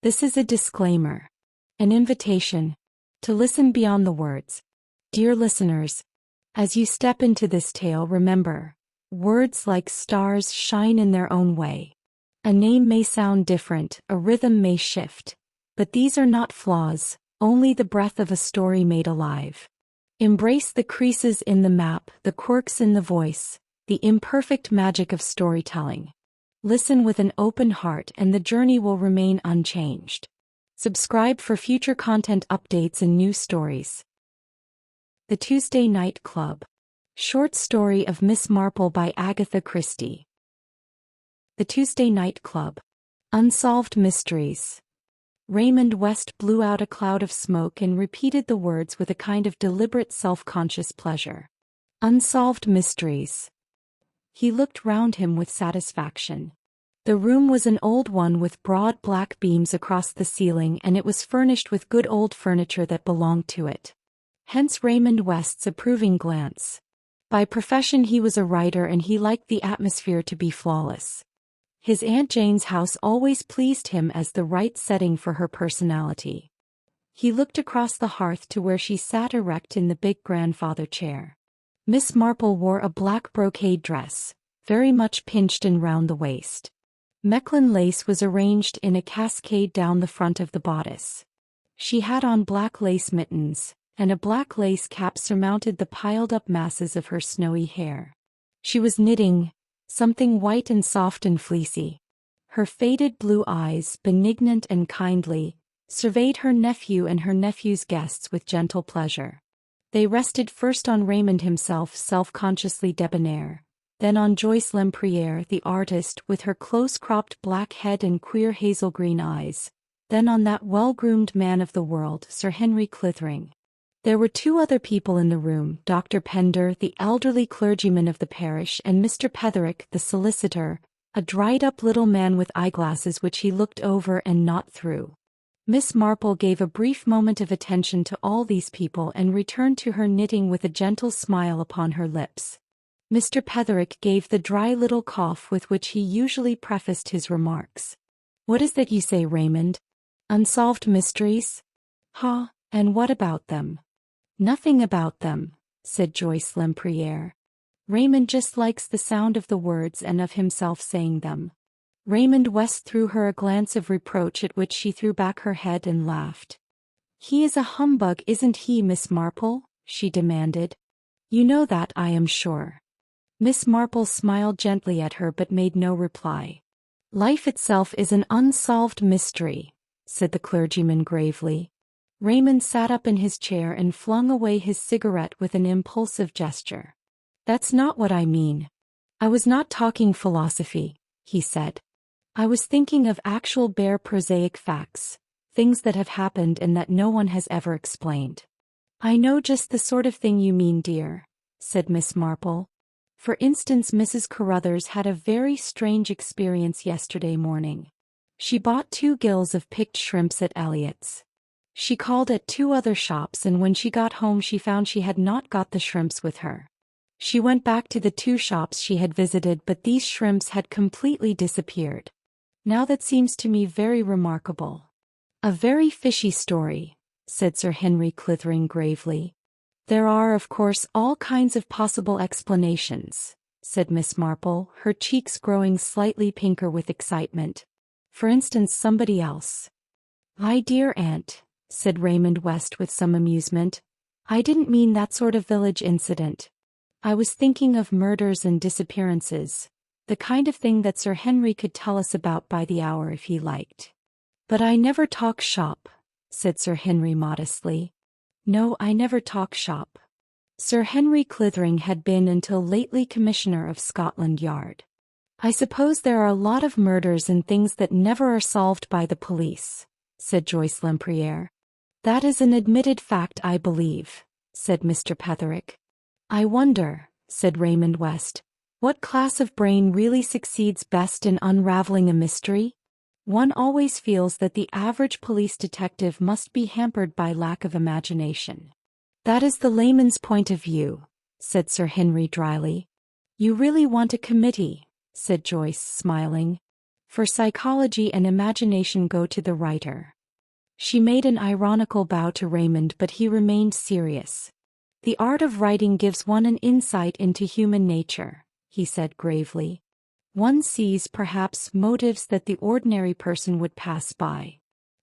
This is a disclaimer, an invitation to listen beyond the words. Dear listeners, as you step into this tale, remember, words like stars shine in their own way. A name may sound different, a rhythm may shift, but these are not flaws, only the breath of a story made alive. Embrace the creases in the map, the quirks in the voice, the imperfect magic of storytelling. Listen with an open heart and the journey will remain unchanged. Subscribe for future content updates and new stories. The Tuesday Night Club. Short story of Miss Marple by Agatha Christie. The Tuesday Night Club. Unsolved mysteries. Raymond West blew out a cloud of smoke and repeated the words with a kind of deliberate self-conscious pleasure. Unsolved mysteries. He looked round him with satisfaction. The room was an old one with broad black beams across the ceiling, and it was furnished with good old furniture that belonged to it. Hence Raymond West's approving glance. By profession he was a writer and he liked the atmosphere to be flawless. His Aunt Jane's house always pleased him as the right setting for her personality. He looked across the hearth to where she sat erect in the big grandfather chair. Miss Marple wore a black brocade dress, very much pinched and round the waist. Mechlin lace was arranged in a cascade down the front of the bodice. She had on black lace mittens, and a black lace cap surmounted the piled-up masses of her snowy hair. She was knitting, something white and soft and fleecy. Her faded blue eyes, benignant and kindly, surveyed her nephew and her nephew's guests with gentle pleasure. They rested first on Raymond himself, self-consciously debonair, then on Joyce Lempriere, the artist, with her close-cropped black head and queer hazel-green eyes, then on that well-groomed man of the world, Sir Henry Clithering. There were two other people in the room, Dr. Pender, the elderly clergyman of the parish, and Mr. Petherick, the solicitor, a dried-up little man with eyeglasses which he looked over and not through. Miss Marple gave a brief moment of attention to all these people and returned to her knitting with a gentle smile upon her lips. Mr. Petherick gave the dry little cough with which he usually prefaced his remarks. "What is that you say, Raymond? Unsolved mysteries? Ha, and what about them?" "Nothing about them," said Joyce Lempriere. "Raymond just likes the sound of the words and of himself saying them." Raymond West threw her a glance of reproach at which she threw back her head and laughed. "He is a humbug, isn't he, Miss Marple?" she demanded. "You know that, I am sure." Miss Marple smiled gently at her but made no reply. "Life itself is an unsolved mystery," said the clergyman gravely. Raymond sat up in his chair and flung away his cigarette with an impulsive gesture. "That's not what I mean. I was not talking philosophy," he said. "I was thinking of actual bare prosaic facts, things that have happened and that no one has ever explained." "I know just the sort of thing you mean, dear," said Miss Marple. "For instance, Mrs. Carruthers had a very strange experience yesterday morning. She bought 2 gills of picked shrimps at Elliott's. She called at 2 other shops and when she got home she found she had not got the shrimps with her. She went back to the 2 shops she had visited but these shrimps had completely disappeared. Now that seems to me very remarkable." "A very fishy story," said Sir Henry Clithering gravely. "There are, of course, all kinds of possible explanations," said Miss Marple, her cheeks growing slightly pinker with excitement. "For instance, somebody else." "My dear aunt," said Raymond West with some amusement, "I didn't mean that sort of village incident. I was thinking of murders and disappearances, the kind of thing that Sir Henry could tell us about by the hour if he liked." "But I never talk shop," said Sir Henry modestly. "No, I never talk shop." Sir Henry Clithering had been until lately Commissioner of Scotland Yard. "I suppose there are a lot of murders and things that never are solved by the police," said Joyce Lempriere. "That is an admitted fact, I believe," said Mr. Petherick. "I wonder," said Raymond West, "what class of brain really succeeds best in unraveling a mystery? One always feels that the average police detective must be hampered by lack of imagination." "That is the layman's point of view," said Sir Henry dryly. "You really want a committee," said Joyce, smiling. For psychology and imagination go to the writer. She made an ironical bow to Raymond, but he remained serious. The art of writing gives one an insight into human nature, he said gravely. One sees perhaps motives that the ordinary person would pass by.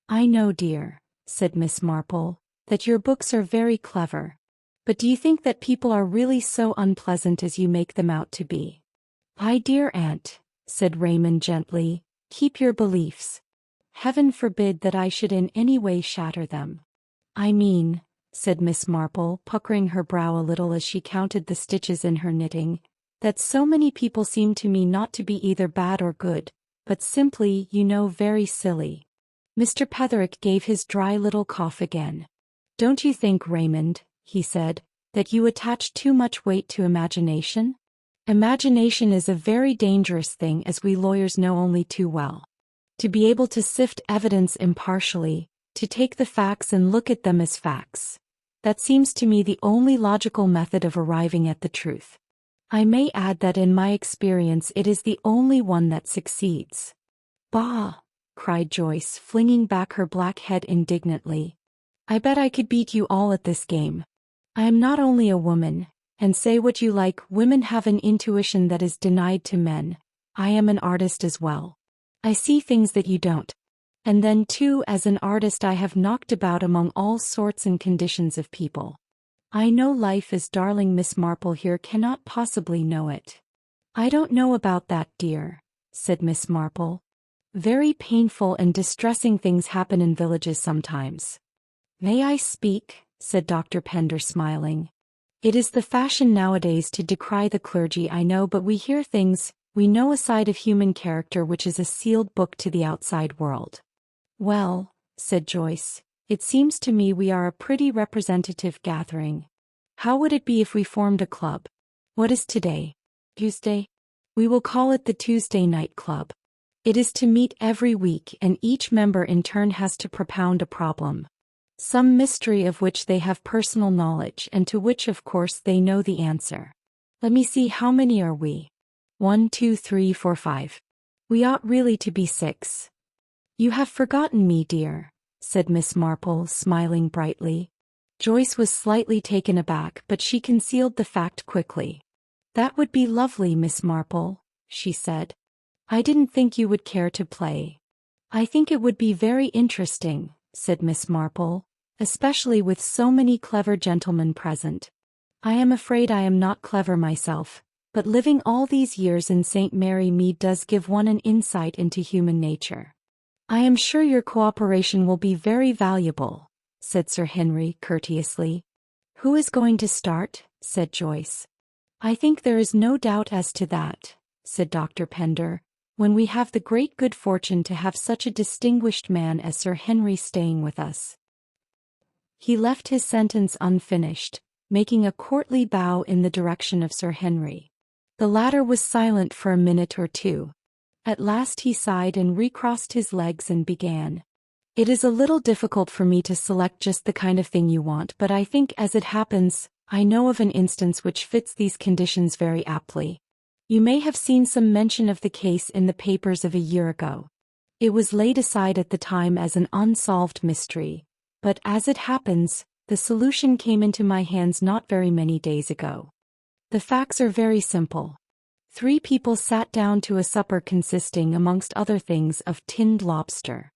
I know, dear, said Miss Marple, that your books are very clever. But do you think that people are really so unpleasant as you make them out to be? My dear aunt, said Raymond gently, keep your beliefs. Heaven forbid that I should in any way shatter them. I mean, said Miss Marple, puckering her brow a little as she counted the stitches in her knitting, that so many people seem to me not to be either bad or good, but simply, very silly. Mr. Petherick gave his dry little cough again. Don't you think, Raymond, he said, that you attach too much weight to imagination? Imagination is a very dangerous thing, as we lawyers know only too well. To be able to sift evidence impartially, to take the facts and look at them as facts. That seems to me the only logical method of arriving at the truth. I may add that in my experience it is the only one that succeeds. Bah! Cried Joyce, flinging back her black head indignantly. I bet I could beat you all at this game. I am not only a woman, and say what you like, women have an intuition that is denied to men. I am an artist as well. I see things that you don't. And then too, as an artist I have knocked about among all sorts and conditions of people. I know life, as darling Miss Marple here cannot possibly know it. I don't know about that, dear, said Miss Marple. Very painful and distressing things happen in villages sometimes. May I speak? Said Dr. Pender, smiling. It is the fashion nowadays to decry the clergy, I know, but we hear things, we know a side of human character which is a sealed book to the outside world. Well, said Joyce, it seems to me we are a pretty representative gathering. How would it be if we formed a club? What is today? Tuesday? We will call it the Tuesday Night Club. It is to meet every week, and each member in turn has to propound a problem. Some mystery of which they have personal knowledge and to which of course they know the answer. Let me see, how many are we? 1, 2, 3, 4, 5. We ought really to be 6. You have forgotten me, dear, said Miss Marple, smiling brightly. Joyce was slightly taken aback, but she concealed the fact quickly. That would be lovely, Miss Marple, she said. I didn't think you would care to play. I think it would be very interesting, said Miss Marple, especially with so many clever gentlemen present. I am afraid I am not clever myself, but living all these years in St. Mary Mead does give one an insight into human nature. I am sure your cooperation will be very valuable, said Sir Henry courteously. Who is going to start? Said Joyce. I think there is no doubt as to that, said Dr. Pender, when we have the great good fortune to have such a distinguished man as Sir Henry staying with us. He left his sentence unfinished, making a courtly bow in the direction of Sir Henry. The latter was silent for a minute or two. At last he sighed and recrossed his legs and began. It is a little difficult for me to select just the kind of thing you want, but I think, as it happens, I know of an instance which fits these conditions very aptly. You may have seen some mention of the case in the papers of a year ago. It was laid aside at the time as an unsolved mystery, but as it happens, the solution came into my hands not very many days ago. The facts are very simple. 3 people sat down to a supper consisting, amongst other things, of tinned lobster.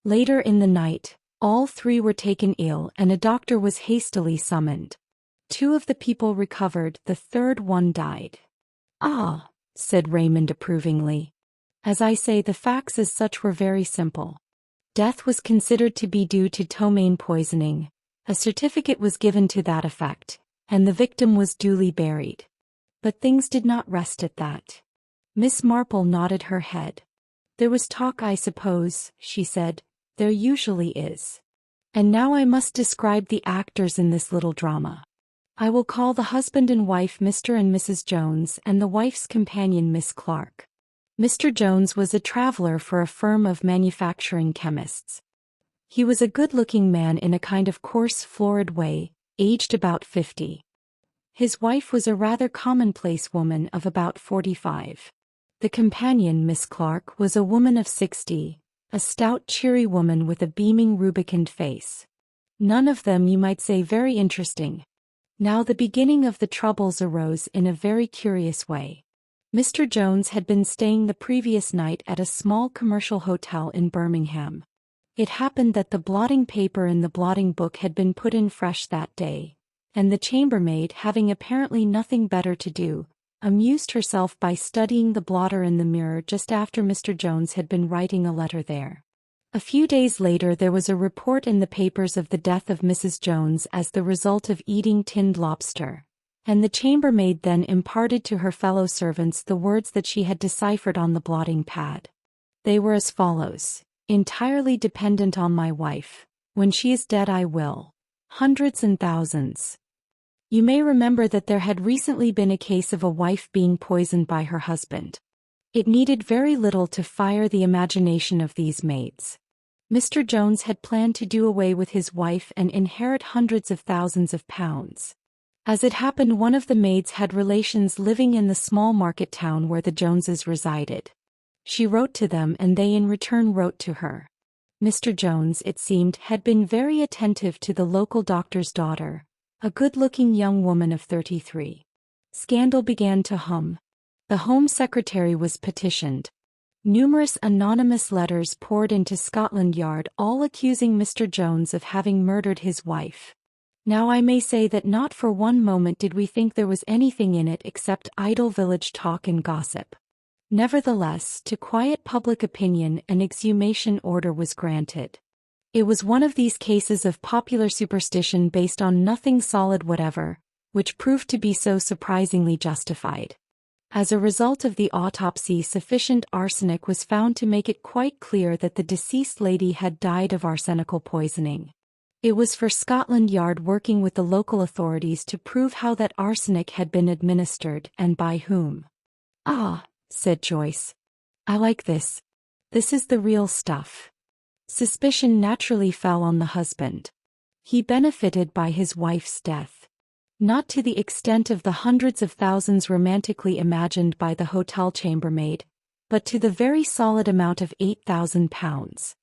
Later in the night, all 3 were taken ill and a doctor was hastily summoned. 2 of the people recovered, the third one died. Ah, said Raymond approvingly. As I say, the facts as such were very simple. Death was considered to be due to ptomaine poisoning. A certificate was given to that effect, and the victim was duly buried. But things did not rest at that. Miss Marple nodded her head. There was talk, I suppose, she said. There usually is. And now I must describe the actors in this little drama. I will call the husband and wife Mr. and Mrs. Jones, and the wife's companion Miss Clark. Mr. Jones was a traveler for a firm of manufacturing chemists. He was a good-looking man in a kind of coarse, florid way, aged about 50. His wife was a rather commonplace woman of about 45. The companion, Miss Clark, was a woman of 60, a stout, cheery woman with a beaming, rubicund face. None of them, you might say, very interesting. Now the beginning of the troubles arose in a very curious way. Mr. Jones had been staying the previous night at a small commercial hotel in Birmingham. It happened that the blotting paper in the blotting book had been put in fresh that day, and the chambermaid, having apparently nothing better to do, amused herself by studying the blotter in the mirror just after Mr. Jones had been writing a letter there. A few days later there was a report in the papers of the death of Mrs. Jones as the result of eating tinned lobster, and the chambermaid then imparted to her fellow servants the words that she had deciphered on the blotting pad. They were as follows: "Entirely dependent on my wife. When she is dead I will. Hundreds and thousands." You may remember that there had recently been a case of a wife being poisoned by her husband. It needed very little to fire the imagination of these maids. Mr. Jones had planned to do away with his wife and inherit hundreds of thousands of pounds. As it happened, one of the maids had relations living in the small market town where the Joneses resided. She wrote to them and they in return wrote to her. Mr. Jones, it seemed, had been very attentive to the local doctor's daughter, a good-looking young woman of 33. Scandal began to hum. The Home Secretary was petitioned. Numerous anonymous letters poured into Scotland Yard, all accusing Mr. Jones of having murdered his wife. Now I may say that not for one moment did we think there was anything in it except idle village talk and gossip. Nevertheless, to quiet public opinion, an exhumation order was granted. It was one of these cases of popular superstition based on nothing solid whatever, which proved to be so surprisingly justified. As a result of the autopsy, sufficient arsenic was found to make it quite clear that the deceased lady had died of arsenical poisoning. It was for Scotland Yard, working with the local authorities, to prove how that arsenic had been administered and by whom. "Ah," said Joyce. "I like this. This is the real stuff." Suspicion naturally fell on the husband. He benefited by his wife's death. Not to the extent of the hundreds of thousands romantically imagined by the hotel chambermaid, but to the very solid amount of £8,000.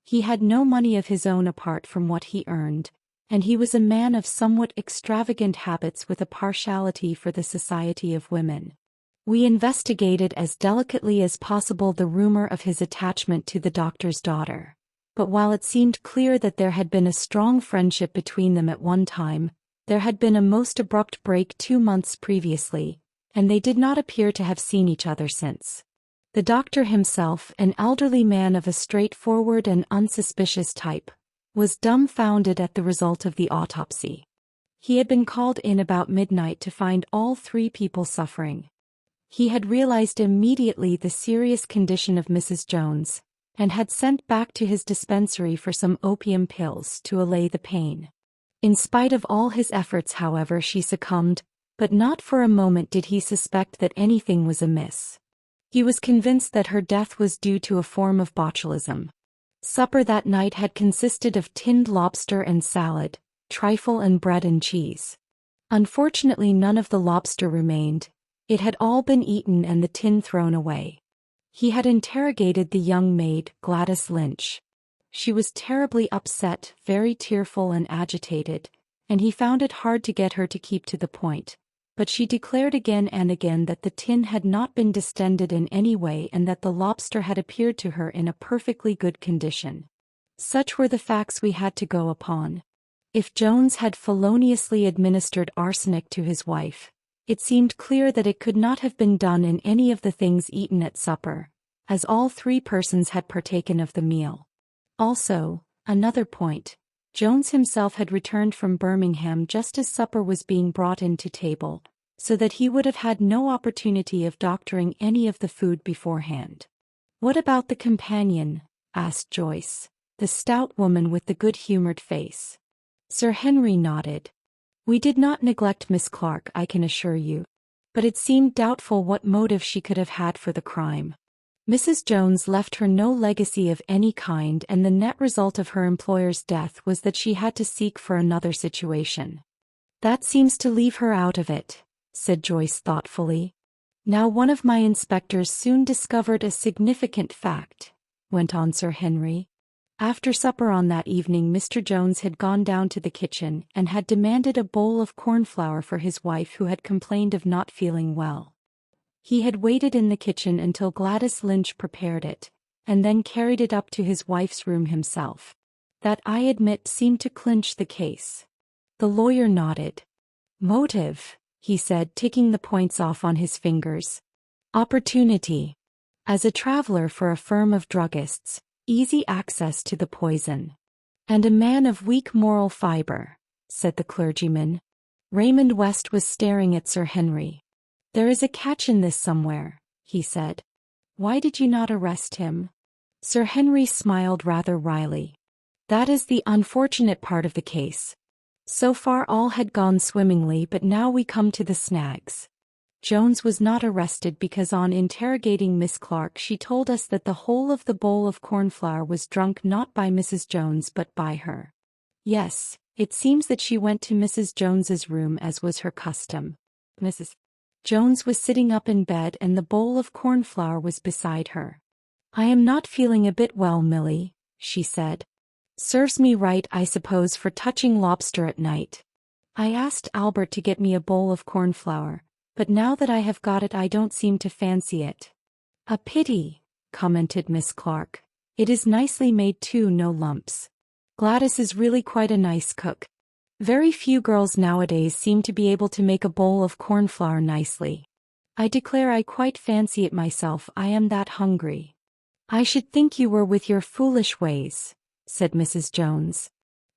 He had no money of his own apart from what he earned, and he was a man of somewhat extravagant habits with a partiality for the society of women. We investigated as delicately as possible the rumor of his attachment to the doctor's daughter, but while it seemed clear that there had been a strong friendship between them at one time, there had been a most abrupt break 2 months previously, and they did not appear to have seen each other since. The doctor himself, an elderly man of a straightforward and unsuspicious type, was dumbfounded at the result of the autopsy. He had been called in about midnight to find all 3 people suffering. He had realized immediately the serious condition of Mrs. Jones, and had sent back to his dispensary for some opium pills to allay the pain. In spite of all his efforts, however, she succumbed, but not for a moment did he suspect that anything was amiss. He was convinced that her death was due to a form of botulism. Supper that night had consisted of tinned lobster and salad, trifle and bread and cheese. Unfortunately, none of the lobster remained. It had all been eaten and the tin thrown away. He had interrogated the young maid, Gladys Lynch. She was terribly upset, very tearful and agitated, and he found it hard to get her to keep to the point. But she declared again and again that the tin had not been distended in any way and that the lobster had appeared to her in a perfectly good condition. Such were the facts we had to go upon. If Jones had feloniously administered arsenic to his wife, it seemed clear that it could not have been done in any of the things eaten at supper, as all 3 persons had partaken of the meal. Also, another point, Jones himself had returned from Birmingham just as supper was being brought in to table, so that he would have had no opportunity of doctoring any of the food beforehand. "What about the companion?" asked Joyce, the stout woman with the good-humored face. Sir Henry nodded. "We did not neglect Miss Clark, I can assure you. But it seemed doubtful what motive she could have had for the crime. Mrs. Jones left her no legacy of any kind, and the net result of her employer's death was that she had to seek for another situation." "That seems to leave her out of it," said Joyce thoughtfully. Now one of my inspectors soon discovered a significant fact, went on Sir Henry. After supper on that evening Mr. Jones had gone down to the kitchen and had demanded a bowl of cornflour for his wife who had complained of not feeling well. He had waited in the kitchen until Gladys Lynch prepared it, and then carried it up to his wife's room himself. That, I admit, seemed to clinch the case. The lawyer nodded. Motive, he said, ticking the points off on his fingers. Opportunity. As a traveler for a firm of druggists, easy access to the poison. And a man of weak moral fiber, said the clergyman. Raymond West was staring at Sir Henry. There is a catch in this somewhere, he said. Why did you not arrest him? Sir Henry smiled rather wryly. That is the unfortunate part of the case. So far all had gone swimmingly, but now we come to the snags. Jones was not arrested because on interrogating Miss Clark she told us that the whole of the bowl of cornflour was drunk not by Mrs. Jones but by her. Yes, it seems that she went to Mrs. Jones's room as was her custom. Mrs. Jones was sitting up in bed and the bowl of cornflour was beside her. I am not feeling a bit well, Millie, she said. Serves me right, I suppose, for touching lobster at night. I asked Albert to get me a bowl of cornflour, but now that I have got it I don't seem to fancy it. A pity, commented Miss Clark. It is nicely made too, no lumps. Gladys is really quite a nice cook. Very few girls nowadays seem to be able to make a bowl of cornflour nicely. I declare I quite fancy it myself, I am that hungry. I should think you were with your foolish ways, said Mrs. Jones.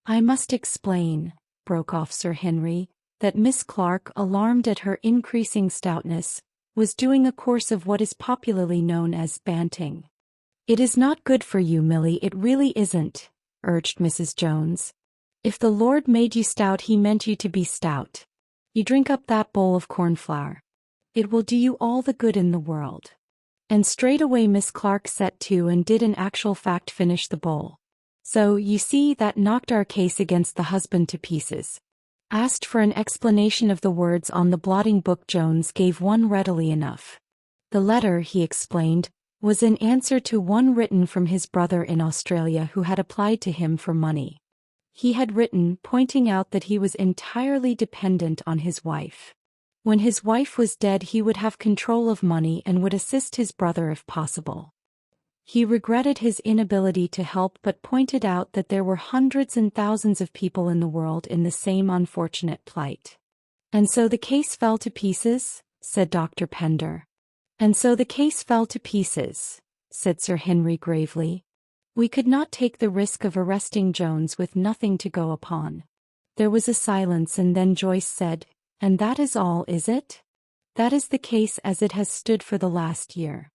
I must explain, broke off Sir Henry, that Miss Clark, alarmed at her increasing stoutness, was doing a course of what is popularly known as banting. It is not good for you, Millie, it really isn't, urged Mrs. Jones. If the Lord made you stout he meant you to be stout. You drink up that bowl of cornflour. It will do you all the good in the world. And straightway Miss Clark set to and did in actual fact finish the bowl. So, you see, that knocked our case against the husband to pieces. Asked for an explanation of the words on the blotting book, Jones gave one readily enough. The letter, he explained, was in answer to one written from his brother in Australia who had applied to him for money. He had written, pointing out that he was entirely dependent on his wife. When his wife was dead he would have control of money and would assist his brother if possible. He regretted his inability to help but pointed out that there were hundreds and thousands of people in the world in the same unfortunate plight. And so the case fell to pieces, said Dr. Pender. And so the case fell to pieces, said Sir Henry gravely. We could not take the risk of arresting Jones with nothing to go upon. There was a silence and then Joyce said, And that is all, is it? That is the case as it has stood for the last year.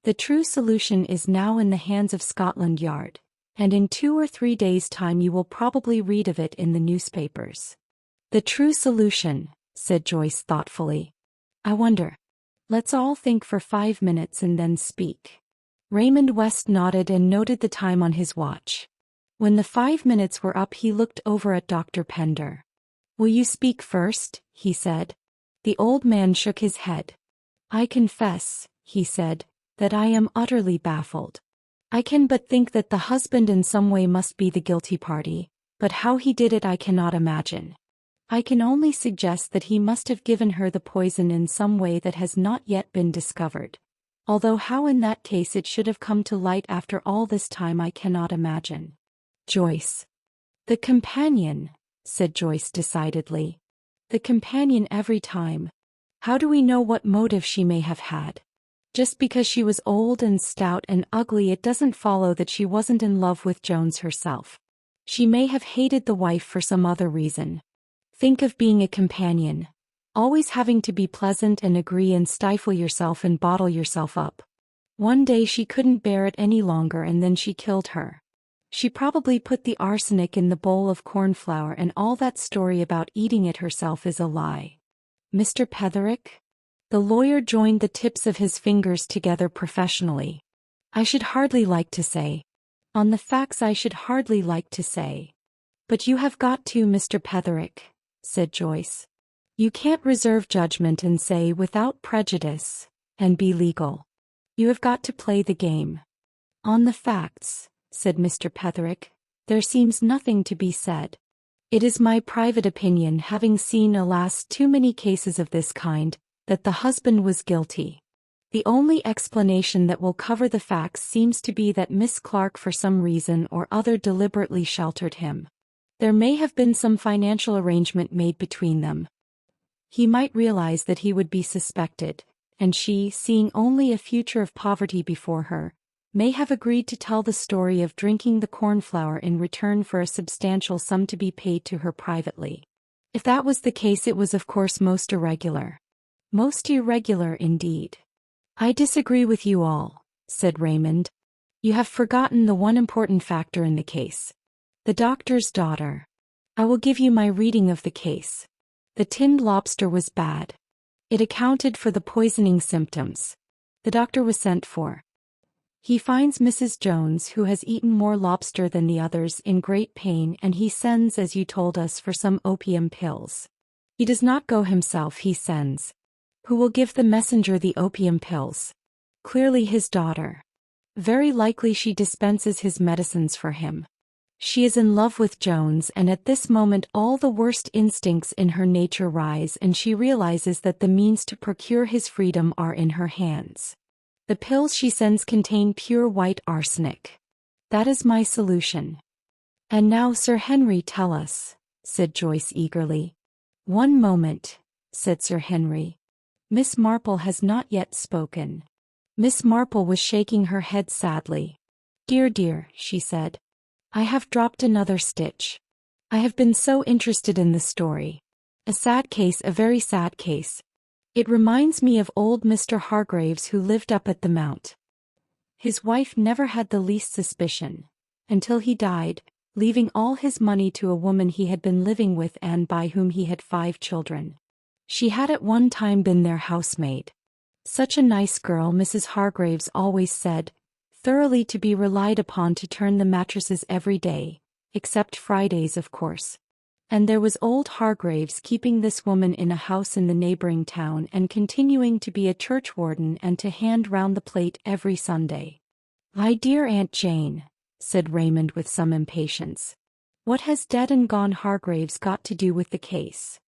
The true solution is now in the hands of Scotland Yard, and in 2 or 3 days' time you will probably read of it in the newspapers. The true solution, said Joyce thoughtfully. I wonder. Let's all think for 5 minutes and then speak. Raymond West nodded and noted the time on his watch. When the 5 minutes were up he looked over at Dr. Pender. Will you speak first? He said. The old man shook his head. I confess, he said, that I am utterly baffled. I can but think that the husband in some way must be the guilty party, but how he did it I cannot imagine. I can only suggest that he must have given her the poison in some way that has not yet been discovered. Although how in that case it should have come to light after all this time I cannot imagine. Joyce. The companion, said Joyce decidedly. The companion every time. How do we know what motive she may have had? Just because she was old and stout and ugly it doesn't follow that she wasn't in love with Jones herself. She may have hated the wife for some other reason. Think of being a companion. Always having to be pleasant and agree and stifle yourself and bottle yourself up. One day she couldn't bear it any longer and then she killed her. She probably put the arsenic in the bowl of cornflour and all that story about eating it herself is a lie. Mr. Petherick? The lawyer joined the tips of his fingers together professionally. I should hardly like to say. On the facts I should hardly like to say. But you have got to, Mr. Petherick, said Joyce. You can't reserve judgment and say without prejudice, and be legal. You have got to play the game. On the facts, said Mr. Petherick, there seems nothing to be said. It is my private opinion, having seen alas too many cases of this kind, that the husband was guilty. The only explanation that will cover the facts seems to be that Miss Clark for some reason or other deliberately sheltered him. There may have been some financial arrangement made between them. He might realize that he would be suspected, and she, seeing only a future of poverty before her, may have agreed to tell the story of drinking the cornflower in return for a substantial sum to be paid to her privately. If that was the case, it was of course most irregular. Most irregular indeed. I disagree with you all, said Raymond. You have forgotten the one important factor in the case. The doctor's daughter. I will give you my reading of the case. The tinned lobster was bad. It accounted for the poisoning symptoms. The doctor was sent for. He finds Mrs. Jones, who has eaten more lobster than the others, in great pain, and he sends, as you told us, for some opium pills. He does not go himself, he sends. Who will give the messenger the opium pills? Clearly his daughter. Very likely she dispenses his medicines for him. She is in love with Jones, and at this moment all the worst instincts in her nature rise, and she realizes that the means to procure his freedom are in her hands. The pills she sends contain pure white arsenic. That is my solution. And now, Sir Henry, tell us, said Joyce eagerly. One moment, said Sir Henry. Miss Marple has not yet spoken. Miss Marple was shaking her head sadly. Dear, dear, she said. I have dropped another stitch. I have been so interested in the story. A sad case, a very sad case. It reminds me of old Mr. Hargraves, who lived up at the Mount. His wife never had the least suspicion, until he died, leaving all his money to a woman he had been living with and by whom he had 5 children. She had at one time been their housemaid. Such a nice girl, Mrs. Hargraves always said, thoroughly to be relied upon to turn the mattresses every day, except Fridays of course. And there was old Hargraves keeping this woman in a house in the neighboring town and continuing to be a churchwarden and to hand round the plate every Sunday. My dear Aunt Jane, said Raymond with some impatience. What has dead and gone Hargraves got to do with the case?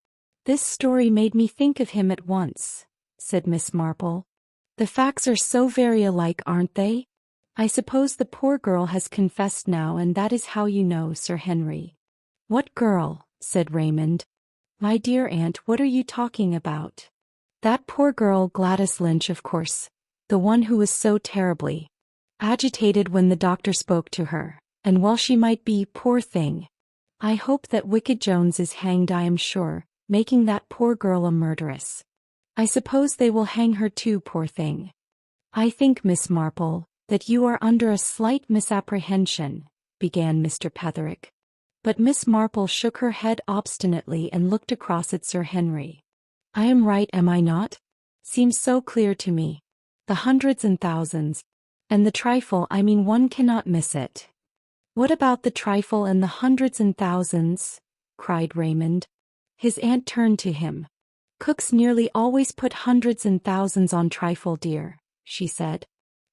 This story made me think of him at once, said Miss Marple. The facts are so very alike, aren't they? I suppose the poor girl has confessed now, and that is how you know, Sir Henry. What girl? Said Raymond. My dear aunt, what are you talking about? That poor girl Gladys Lynch, of course, the one who was so terribly agitated when the doctor spoke to her, and while she might be, poor thing. I hope that wicked Jones is hanged, I am sure, making that poor girl a murderess. I suppose they will hang her too, poor thing. I think, Miss Marple, that you are under a slight misapprehension, began Mr. Petherick. But Miss Marple shook her head obstinately and looked across at Sir Henry. I am right, am I not? Seems so clear to me. The hundreds and thousands. And the trifle, I mean, one cannot miss it. What about the trifle and the hundreds and thousands? Cried Raymond. His aunt turned to him. Cooks nearly always put hundreds and thousands on trifle, dear, she said.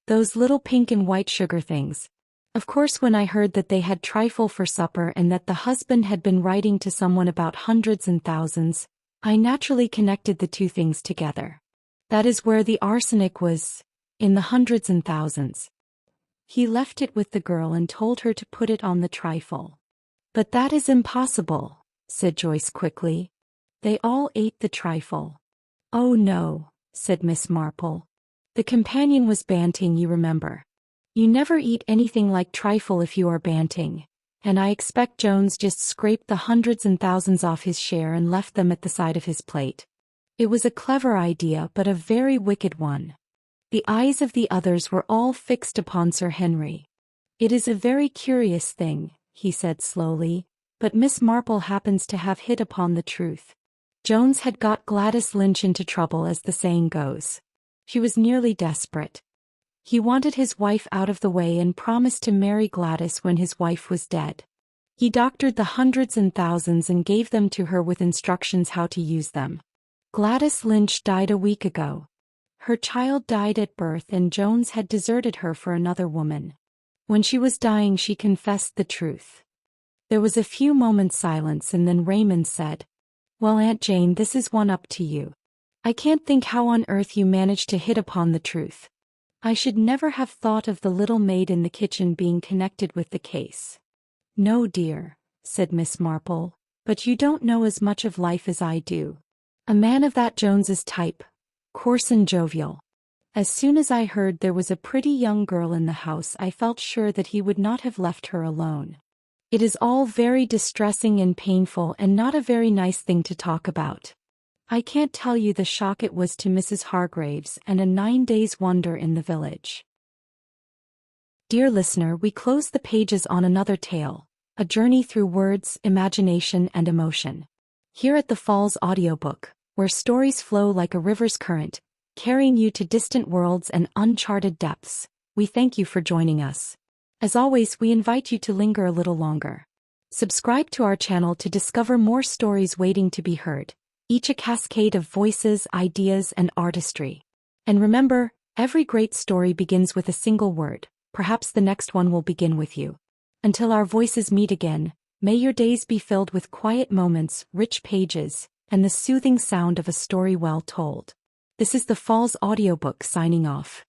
Those little pink and white sugar things. Of course, when I heard that they had trifle for supper and that the husband had been writing to someone about hundreds and thousands, I naturally connected the two things together. That is where the arsenic was, in the hundreds and thousands. He left it with the girl and told her to put it on the trifle. But that is impossible, said Joyce quickly. They all ate the trifle. Oh no, said Miss Marple. The companion was banting, you remember. You never eat anything like trifle if you are banting, and I expect Jones just scraped the hundreds and thousands off his share and left them at the side of his plate. It was a clever idea, but a very wicked one. The eyes of the others were all fixed upon Sir Henry. It is a very curious thing, he said slowly, but Miss Marple happens to have hit upon the truth. Jones had got Gladys Lynch into trouble, as the saying goes. She was nearly desperate. He wanted his wife out of the way and promised to marry Gladys when his wife was dead. He doctored the hundreds and thousands and gave them to her with instructions how to use them. Gladys Lynch died a week ago. Her child died at birth and Jones had deserted her for another woman. When she was dying, she confessed the truth. There was a few moments' silence and then Raymond said, "Well, Aunt Jane, this is one up to you. I can't think how on earth you managed to hit upon the truth. I should never have thought of the little maid in the kitchen being connected with the case." "No, dear," said Miss Marple, "but you don't know as much of life as I do. A man of that Jones's type, coarse and jovial. As soon as I heard there was a pretty young girl in the house, I felt sure that he would not have left her alone. It is all very distressing and painful and not a very nice thing to talk about. I can't tell you the shock it was to Mrs. Hargraves and a 9 days' wonder in the village." Dear listener, we close the pages on another tale, a journey through words, imagination, and emotion. Here at the Falls Audiobook, where stories flow like a river's current, carrying you to distant worlds and uncharted depths, we thank you for joining us. As always, we invite you to linger a little longer. Subscribe to our channel to discover more stories waiting to be heard, each a cascade of voices, ideas, and artistry. And remember, every great story begins with a single word. Perhaps the next one will begin with you. Until our voices meet again, may your days be filled with quiet moments, rich pages, and the soothing sound of a story well told. This is the Falls Audiobook signing off.